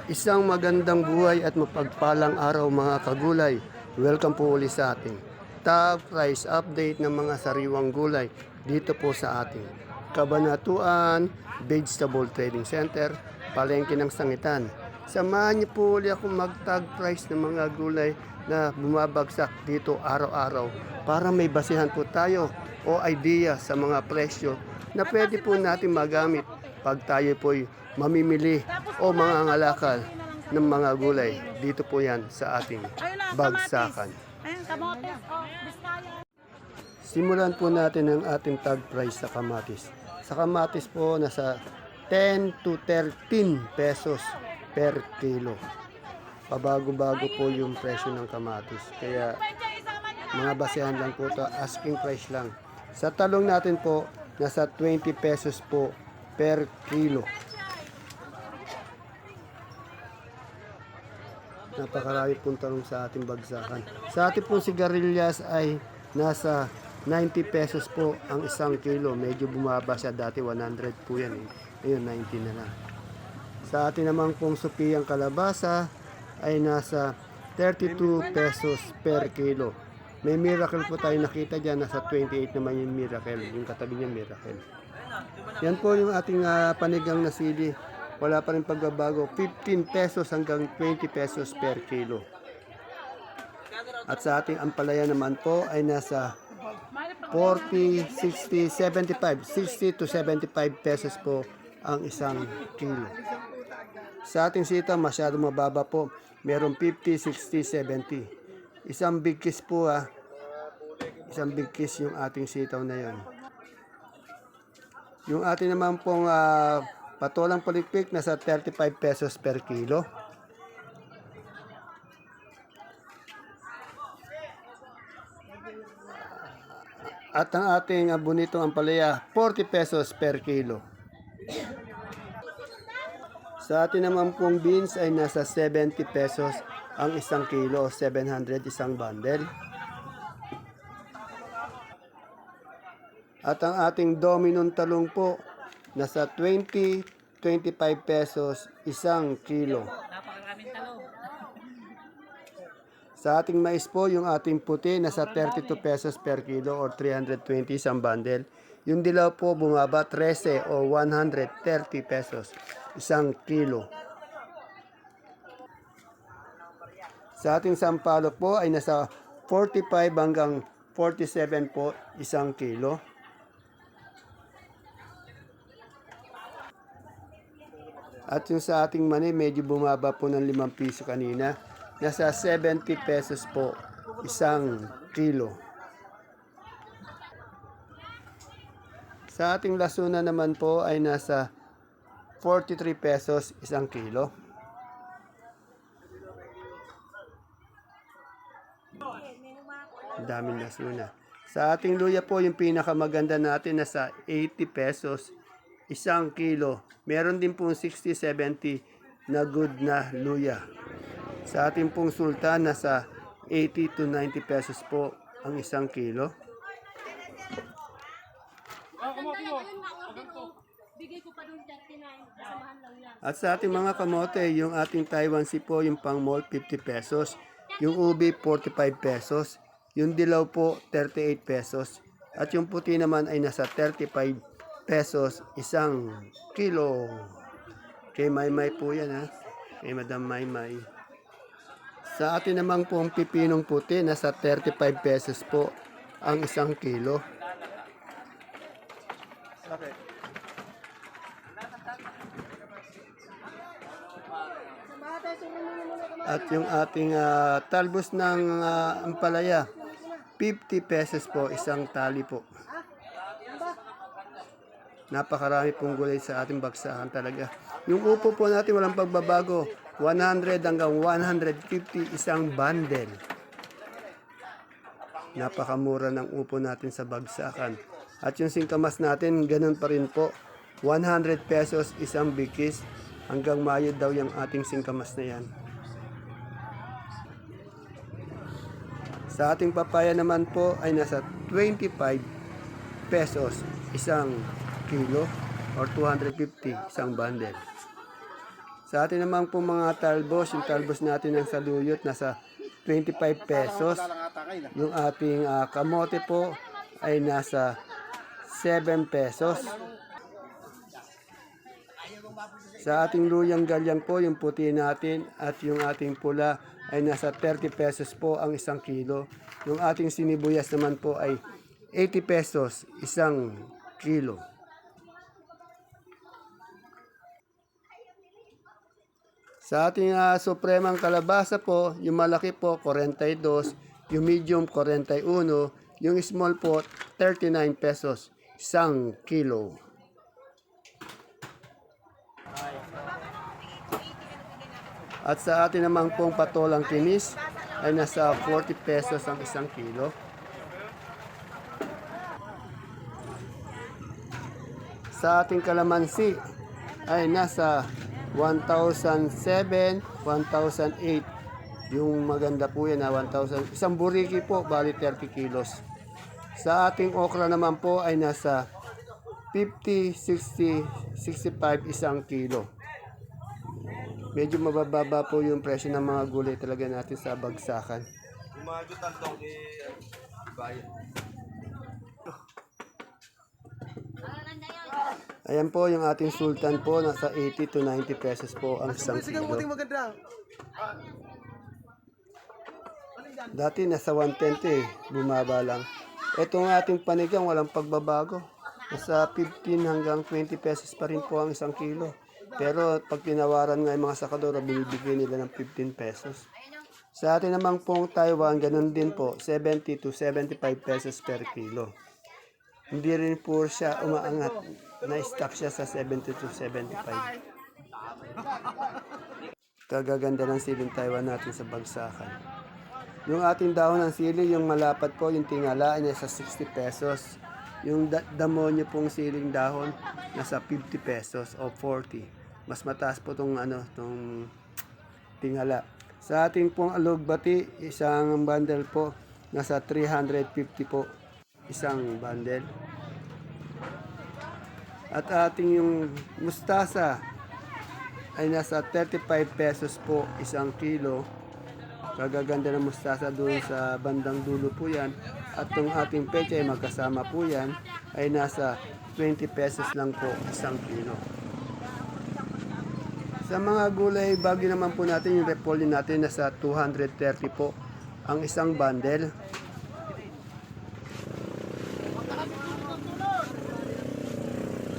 Isang magandang buhay at mapagpalang araw mga kagulay. Welcome po uli sa ating top price update ng mga sariwang gulay dito po sa ating Kabanatuan Vegetable Trading Center, Palengke ng Sangitan. Samahan niyo po uli ako mag-tag price ng mga gulay na bumabagsak dito araw-araw para may basihan po tayo o idea sa mga presyo na pwede po natin magamit pag tayo po'y mamimili o mga ngalakal ng mga gulay. Dito po yan sa ating bagsakan. Ayun, kamotes. Oh, Biskaya. Simulan po natin ang ating tag price sa kamatis. Sa kamatis po nasa 10 to 13 pesos per kilo. Pabago-bago po yung presyo ng kamatis. Kaya mga basehan lang po ito, asking price lang. Sa talong natin po, nasa 20 pesos po per kilo. Napakarami pong talong sa ating bagsakan. Sa ating pong sigarilyas ay nasa 90 pesos po ang isang kilo. Medyo bumaba siya, dati 100 po yan. Ngayon 90 na lang. Sa atin naman pong supiyang kalabasa ay nasa 32 pesos per kilo. May miracle po tayo nakita dyan, nasa 28 naman yung miracle. Yung katabi niya miracle. Yan po yung ating panigang na sili. Wala pa rin pagbabago. 15 pesos hanggang 20 pesos per kilo. At sa ating ampalaya naman po ay nasa 40, 60, 75. 60 to 75 pesos po ang isang kilo. Sa ating sitaw masyado mababa po. Merong 50, 60, 70. Isang big kiss po Isang big kiss yung ating sitaw na yon. Yung ating naman pong patolang palikpik nasa 35 pesos per kilo. At ang ating bonitong ampalaya, 40 pesos per kilo. Sa atin naman pong beans ay nasa 70 pesos ang isang kilo, 700 isang bundle. At ang ating dominong talong po, nasa 20, 25 pesos isang kilo. Napakaraming talong. Sa ating mais po, yung ating puti, nasa 32 pesos per kilo or 320 isang bundle. Yung dilaw po, bumaba 13 o 130 pesos isang kilo. Sa ating sampalok po ay nasa 45 hanggang 47 po isang kilo. At yung sa ating mani, medyo bumaba po ng 5 piso kanina. Nasa 70 pesos po isang kilo. Sa ating lasuna naman po ay nasa 43 pesos isang kilo. Ang daming lasuna. Sa ating luya po, yung pinakamaganda natin nasa 80 pesos isang kilo. Meron din pong 60, 70 na good na luya. Sa ating pong sultan, nasa 80 to 90 pesos po ang isang kilo. At sa ating mga kamote, yung ating Taiwan Sea po, yung pang malt 50 pesos. Yung ubi 45 pesos. Yung dilaw po 38 pesos. At yung puti naman ay nasa 35 pesos isang kilo. Kay Maymay po yan Kay Madam Maymay. Sa atin naman pong pipinong puti, nasa 35 pesos po ang isang kilo. At yung ating talbos ng ampalaya, 50 pesos po isang tali po. Napakarami pong gulay sa ating bagsakan talaga. Yung upo po natin walang pagbabago, 100 hanggang 150 isang bundle. Napakamura ng upo natin sa bagsakan. At yung singkamas natin, ganun pa rin po. 100 pesos isang bikis. Hanggang Mayo daw yung ating singkamas na yan. Sa ating papaya naman po ay nasa 25 pesos isang kilo or 250 isang bundle. Sa atin naman po mga talbos, yung talbos natin ng saluyot nasa 25 pesos. Yung ating kamote po ay nasa 7 pesos. Sa ating luyang galyang po, yung puti natin at yung ating pula ay nasa 30 pesos po ang isang kilo. Yung ating sinibuyas naman po ay 80 pesos isang kilo. Sa ating supremang kalabasa po, yung malaki po 42, yung medium 41, yung small po 39 pesos isang kilo. At sa atin namang pong patolang kinis ay nasa 40 pesos ang isang kilo. Sa ating kalamansi ay nasa 1,007, 1,008. Yung maganda po yan, 1,000. Isang buriki po, bali 30 kilos. Sa ating okra naman po ay nasa 50, 60, 65 isang kilo. Medyo mabababa po yung presyo ng mga gulay talaga natin sa bagsakan. Ayan po yung ating sultan po, nasa 80 to 90 pesos po ang isang kilo. Dati nasa 120, bumaba lang. Itong ating panigang walang pagbabago. Nasa 15 hanggang 20 pesos pa rin po ang isang kilo. Pero pag tinawaran nga yung mga sakadora, binibigay nila ng 15 pesos. Sa atin namang pong Taiwan, ganun din po, 70 to 75 pesos per kilo. Hindi rin po siya umaangat. Na-stock siya sa 70 to 75. Kagaganda ng siling Taiwan natin sa bagsakan. Yung ating dahon ng sili, yung malapad po, yung tingala, ay nasa 60 pesos. Yung damo nyo pong siling dahon, nasa 50 pesos o 40. Mas mataas po itong tingala. Sa ating pong alugbati, isang bundle po, nasa 350 po isang bundle. At ating yung mustasa ay nasa 35 pesos po isang kilo. Kagaganda ng mustasa doon sa bandang dulo po yan. At yung ating pecha ay magkasama po yan ay nasa 20 pesos lang po isang kilo. Sa mga gulay, bagyo naman po natin yung repolyo natin nasa 230 po ang isang bundle.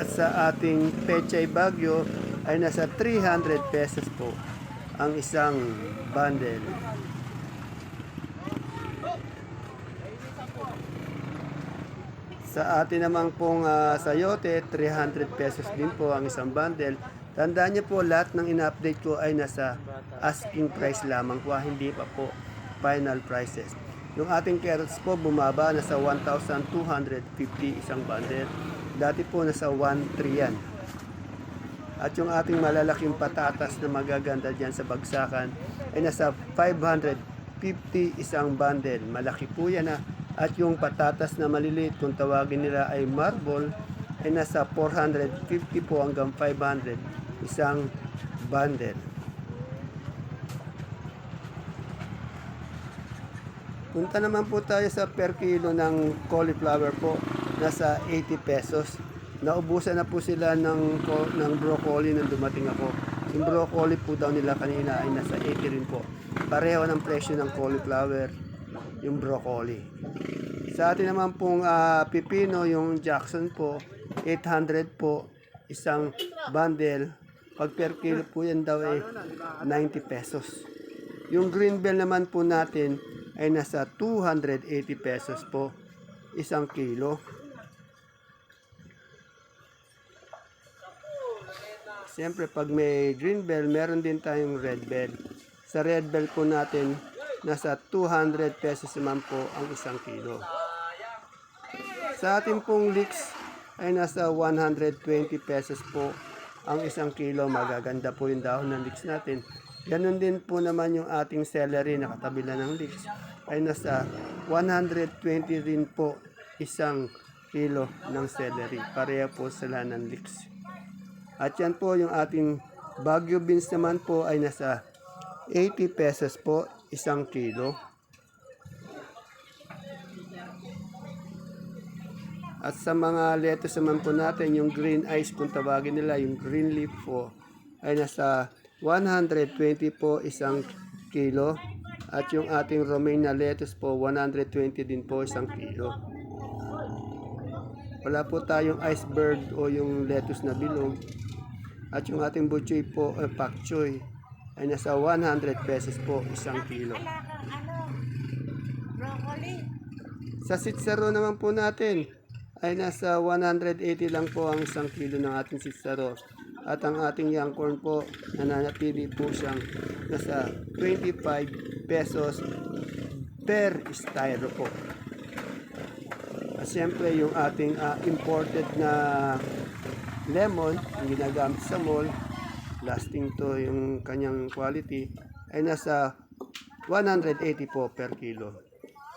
At sa ating pechay bagyo ay nasa 300 pesos po ang isang bundle. Sa atin naman pong sayote, 300 pesos din po ang isang bundle. Tandaan niyo po, lahat ng ina-update ko ay nasa asking price lamang po, hindi pa po final prices. Yung ating carrots po bumaba, nasa 1,250 isang bundle. Dati po nasa 1,300 yan. At yung ating malalaking patatas na magaganda dyan sa bagsakan ay nasa 550 isang bundle. Malaki po yan ha. At yung patatas na maliliit, kung tawagin nila ay marble, ay nasa 450 po hanggang 500 isang bundle. Punta naman po tayo sa per kilo ng cauliflower po, nasa 80 pesos. Naubusan na po sila ng broccoli nang dumating ako. Yung broccoli po daw nila kanina ay nasa 80 rin po. Pareho ng presyo ng cauliflower, yung broccoli. Sa atin naman pong pipino, yung Jackson po, 800 po isang bundle. Pag per kilo po yan daw ay 90 pesos. Yung green bell naman po natin ay nasa 280 pesos po isang kilo. Siyempre pag may green bell, meron din tayong red bell. Sa red bell po natin, nasa 200 pesos naman po ang isang kilo. Sa ating pong leeks ay nasa 120 pesos po ang isang kilo. Magaganda po yung dahon ng leeks natin. Ganon din po naman yung ating celery na katabi na ng leeks ay nasa 120 rin po isang kilo ng celery. Pareha po sila ng leeks. At yan po yung ating Baguio beans naman po ay nasa 80 pesos po isang kilo. At sa mga lettuce naman po natin, yung green eyes kung tawagin nila, yung green leaf po ay nasa 120 po isang kilo. At yung ating romaine na lettuce po, 120 din po isang kilo. Wala po tayong iceberg o yung lettuce na bilog. At yung ating butchoy po, pak choy, ay nasa 100 pesos po isang kilo. Broccoli. Sa sitsaro naman po natin, ay nasa 180 lang po ang isang kilo ng ating sitsaro. At ang ating young corn po, nananatili po siyang nasa 25 pesos per styro po. At siyempre yung ating imported na lemon, ang ginagamit sa mall, lasting to yung kanyang quality, ay nasa 180 po per kilo.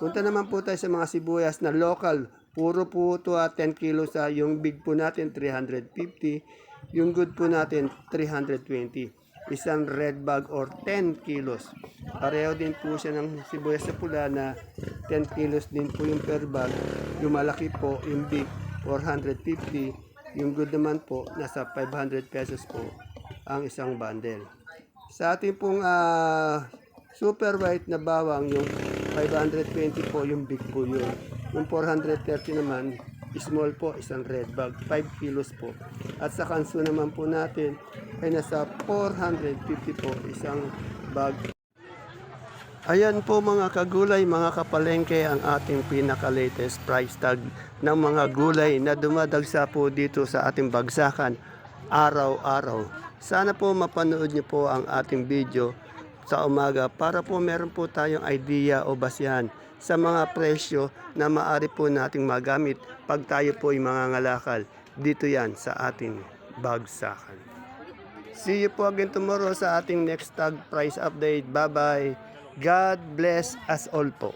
Punta naman po tayo sa mga sibuyas na local. Puro po ito 10 kilos. Yung big po natin 350. Yung good po natin 320. Isang red bag or 10 kilos. Pareho din po siya ng sibuyas sa pula na 10 kilos din po yung per bag. Yung malaki po, yung big, 450. Yung good naman po, nasa 500 pesos po ang isang bundle. Sa ating pong super white na bawang, yung 520 po yung big po yun. Yung 430 naman, small po, isang red bag, 5 kilos po. At sa kanso naman po natin, ay nasa 450 po isang bag. Ayan po mga kagulay, mga kapalengke, ang ating pinaka-latest price tag ng mga gulay na dumadagsa po dito sa ating bagsakan araw-araw. Sana po mapanood niyo po ang ating video sa umaga para po meron po tayong idea o basihan sa mga presyo na maaari po nating magamit pag tayo po ay mangangalakal. Dito yan sa ating bagsakan. See you po again tomorrow sa ating next tag price update. Bye-bye. God bless us all po.